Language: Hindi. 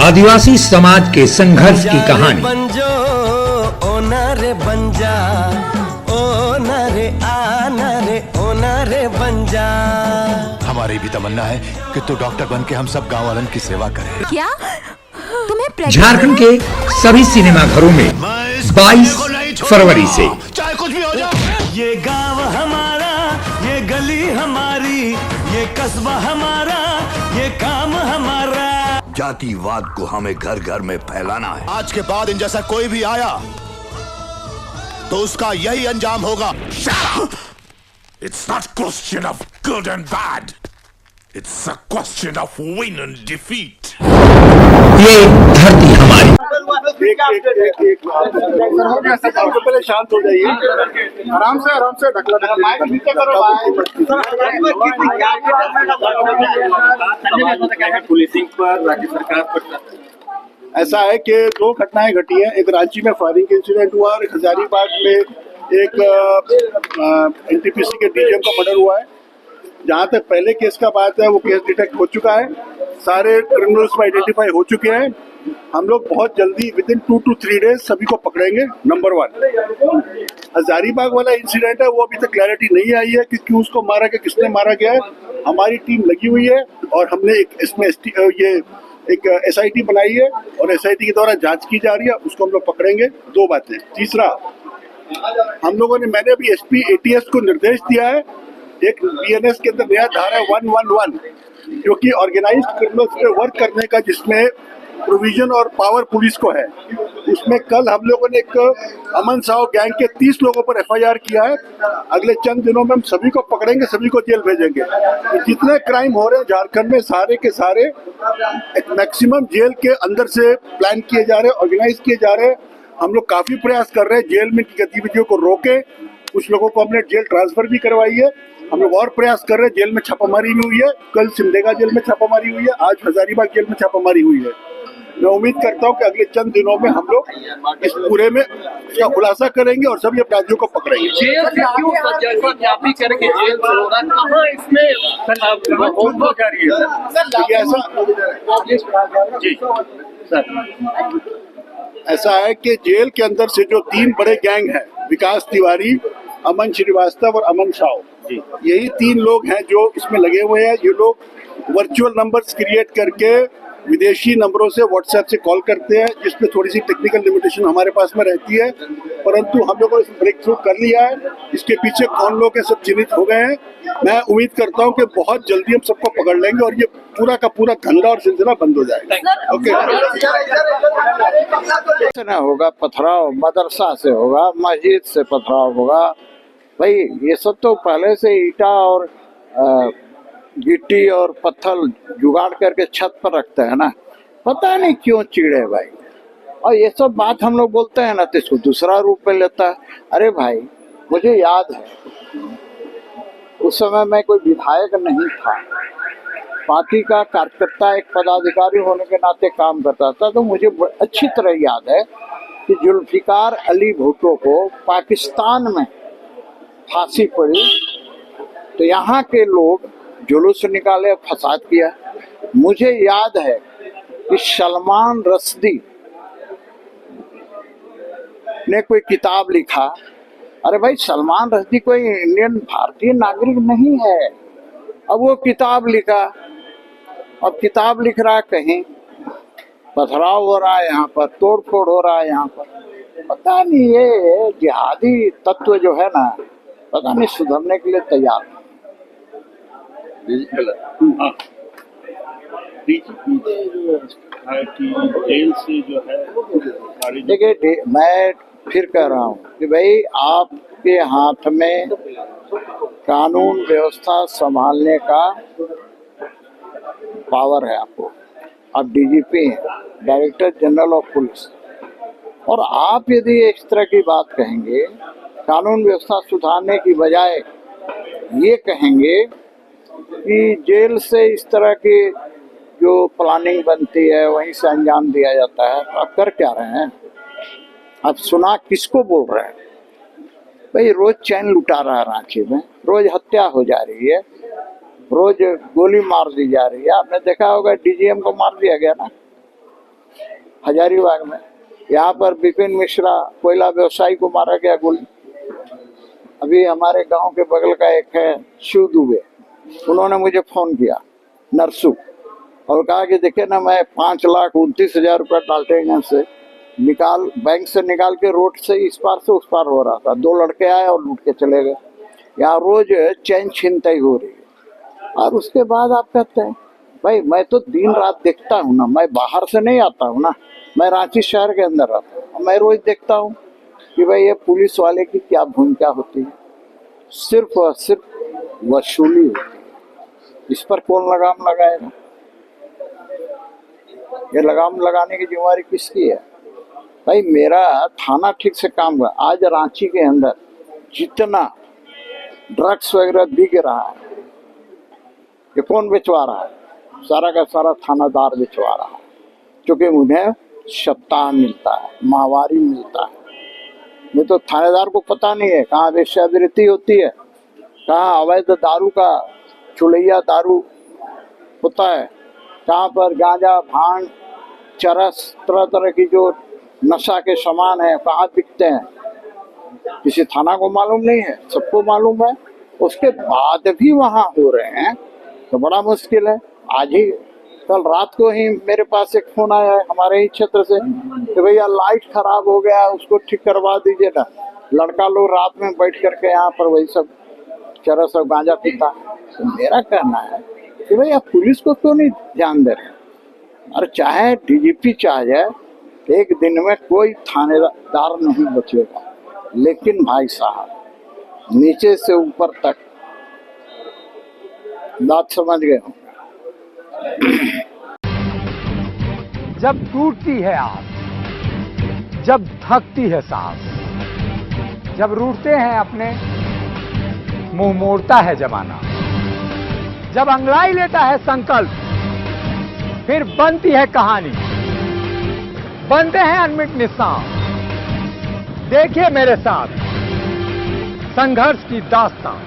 आदिवासी समाज के संघर्ष की कहानी। बंजो ओना रे बंजा, ओना रे आना रे ओना रे बंजा। हमारी भी तमन्ना है कि तू डॉक्टर बन के हम सब गाँव वालन की सेवा करे। क्या तुम्हें झारखंड के सभी सिनेमा घरों में 22 फरवरी से चाहे कुछ भी हो जाए। ये गांव हमारा, ये गली हमारी, ये कस्बा हमारा, ये काम हमारा। जातिवाद को हमें घर घर में फैलाना है। आज के बाद इन जैसा कोई भी आया तो उसका यही अंजाम होगा। It's not a question of good and bad. It's a question of win and defeat. ये धरती हमारी। पहले शांत हो जाइए, आराम से पुलिसिंग पर राज्य सरकार पर ऐसा है कि दो घटनाएं घटी हैं। एक रांची में फायरिंग इंसिडेंट हुआ और एक हजारीबाग में एक एनटीपीसी के डीजीएम का मर्डर हुआ है। जहां तक पहले केस का बात है, वो केस डिटेक्ट हो चुका है, सारे क्रिमिनल्स को आइडेंटिफाई हो चुके हैं। हम लोग बहुत जल्दी विदिन 2 to 3 डेज सभी को पकड़ेंगे। नंबर 1, हजारीबाग वाला इंसिडेंट है, वो अभी तक क्लैरिटी नहीं आई है कि क्यों उसको मारा गया, किसने मारा गया है। हमारी टीम लगी हुई है और हमने इसमें एक SIT बनाई है और SIT के द्वारा जांच की जा रही है, उसको हम लोग पकड़ेंगे। 2 बातें। तीसरा, हम लोगों ने मैंने अभी SP ATS को निर्देश दिया है, एक BNS के अंदर नया धारा 111 जो कि ऑर्गेनाइज्ड क्रिमिनल्स पे वर्क करने का, जिसमें प्रोविजन और पावर पुलिस को है। उसमें कल हम लोगों ने एक अमन साव गैंग के 30 लोगों पर FIR किया है। अगले चंद दिनों में हम सभी को पकड़ेंगे, सभी को जेल भेजेंगे। तो जितने क्राइम हो रहे हैं झारखंड में, सारे के सारे एक मैक्सिमम जेल के अंदर से प्लान किए जा रहे हैं, ऑर्गेनाइज किए जा रहे हैं। हम लोग काफी प्रयास कर रहे हैं जेल में की गतिविधियों को रोके। कुछ लोगों को हमने जेल ट्रांसफर भी करवाई है। हम लोग और प्रयास कर रहे हैं। जेल में छापामारी भी हुई है, कल सिमडेगा जेल में छापामारी हुई है, आज हजारीबाग जेल में छापामारी हुई है। मैं उम्मीद करता हूं कि अगले चंद दिनों में हम लोग इस पूरे में इसका खुलासा करेंगे और सभी अपराधियों को पकड़ेंगे। जेल से क्यों जाति करके जेल से हो रहा है, कहाँ इसमें ऐसा है कि जेल के अंदर से जो 3 बड़े गैंग हैं, विकास तिवारी, अमन श्रीवास्तव और अमन साव, यही 3 लोग हैं जो इसमें लगे हुए हैं। ये लोग वर्चुअल नंबर्स क्रिएट करके विदेशी नंबरों से व्हाट्सएप से कॉल करते हैं, जिसमें थोड़ी सी टेक्निकल लिमिटेशन हमारे पास में रहती है, परंतु हम लोगों ने इसमें ब्रेक थ्रू कर लिया है। इसके पीछे कौन लोग हैं, सब चिन्हित हो गए हैं। मैं उम्मीद करता हूं कि बहुत जल्दी हम सबको पकड़ लेंगे और ये पूरा का पूरा धंधा और सिलसिला बंद हो जाएगा। ओके, ना होगा पथराव, मदरसा से होगा, मस्जिद से पथराव होगा। भाई ये सब तो पहले से ईटा और गिट्टी और पत्थर जुगाड़ करके छत पर रखते हैं ना, पता नहीं क्यों चिड़े भाई। और ये सब बात हम लोग बोलते हैं ना तो इसको दूसरा रूप में लेता है। अरे भाई, मुझे याद है उस समय मैं कोई विधायक नहीं था, पार्टी का कार्यकर्ता, एक पदाधिकारी होने के नाते काम करता था। तो मुझे अच्छी तरह याद है कि जुल्फिकार अली भुट्टो को पाकिस्तान में फांसी पड़ी तो यहाँ के लोग जुलूस निकाले, फसाद किया। मुझे याद है कि सलमान रश्दी ने कोई किताब लिखा। अरे भाई, सलमान रश्दी कोई इंडियन भारतीय नागरिक नहीं है। अब वो किताब लिखा, अब किताब लिख रहा है, कहीं पथराव हो रहा है, यहाँ पर तोड़ फोड़ हो रहा है, यहाँ पर पता नहीं। ये जिहादी तत्व जो है ना, पता नहीं सुधरने के लिए तैयार है। जेल से जो है, देखिए मैं फिर कह रहा हूँ कि भाई आपके हाथ में कानून व्यवस्था संभालने का पावर है। आपको, आप DGP हैं, डायरेक्टर जनरल ऑफ पुलिस, और आप यदि इस तरह की बात कहेंगे, कानून व्यवस्था सुधारने की बजाय ये कहेंगे कि जेल से इस तरह की जो प्लानिंग बनती है वहीं से अंजाम दिया जाता है, तो आप कर क्या रहे हैं? आप सुना किसको बोल रहे हैं? भाई रोज चैन लुटा रहा है रांची में, रोज हत्या हो जा रही है, रोज गोली मार दी जा रही है। आपने देखा होगा DGM को मार दिया गया ना, हजारीबाग में। यहाँ पर विपिन मिश्रा कोयला व्यवसायी को मारा गया गोली। अभी हमारे गांव के बगल का एक है शिव दुबे, उन्होंने मुझे फोन किया नरसू और कहा कि देखिए ना, मैं 5,29,000 रुपये डाल्टेनगंज से बैंक से निकाल के रोड से इस पार से उस पार हो रहा था। 2 लड़के आए और लूट के चले गए। यहाँ रोज चैन छिनताई हो रही है। और उसके बाद आप कहते हैं भाई मैं तो दिन रात देखता हूँ ना, मैं बाहर से नहीं आता हूँ ना, मैं रांची शहर के अंदर रहता हूँ, मैं रोज देखता हूँ कि भाई ये पुलिस वाले की क्या भूमिका होती है। सिर्फ और सिर्फ वसूली होती है। इस पर कौन लगाम लगाएगा? ये लगाम लगाने की जिम्मेदारी किसकी है? भाई मेरा थाना ठीक से काम हुआ। आज रांची के अंदर जितना ड्रग्स वगैरह बिक रहा है, ये कौन बेचवा रहा है? सारा का सारा थानादार बेचवा रहा है, क्योंकि उन्हें सप्ताह मिलता है, माहवारी मिलता है। नहीं तो थानेदार को पता नहीं है कहाँ वेश्यावृत्ति होती है, कहाँ अवैध दारू का चुलैया दारू होता है, कहाँ पर गांजा भांग चरस तरह तरह की जो नशा के सामान है कहाँ बिकते हैं। किसी थाना को मालूम नहीं है, सबको मालूम है। उसके बाद भी वहाँ हो रहे हैं तो बड़ा मुश्किल है। आज ही कल रात को ही मेरे पास एक फोन आया है हमारे ही क्षेत्र से कि भैया लाइट खराब हो गया, उसको ठीक करवा दीजिए ना। लड़का लोग रात में बैठ करके यहाँ पर वही सब चरस और गांजा पीता। तो मेरा कहना है कि भैया पुलिस को क्यों नहीं ध्यान दे रहे? और चाहे डीजीपी चाह जाए, एक दिन में कोई थानेदार नहीं बचेगा, लेकिन भाई साहब नीचे से ऊपर तक बात समझ गए होंगे। जब टूटती है आस, जब थकती है सांस, जब रूठते हैं अपने, मुंह मोड़ता है जमाना, जब अंगड़ाई लेता है संकल्प, फिर बनती है कहानी, बनते हैं अनमिट निशान। देखिए मेरे साथ संघर्ष की दास्तान।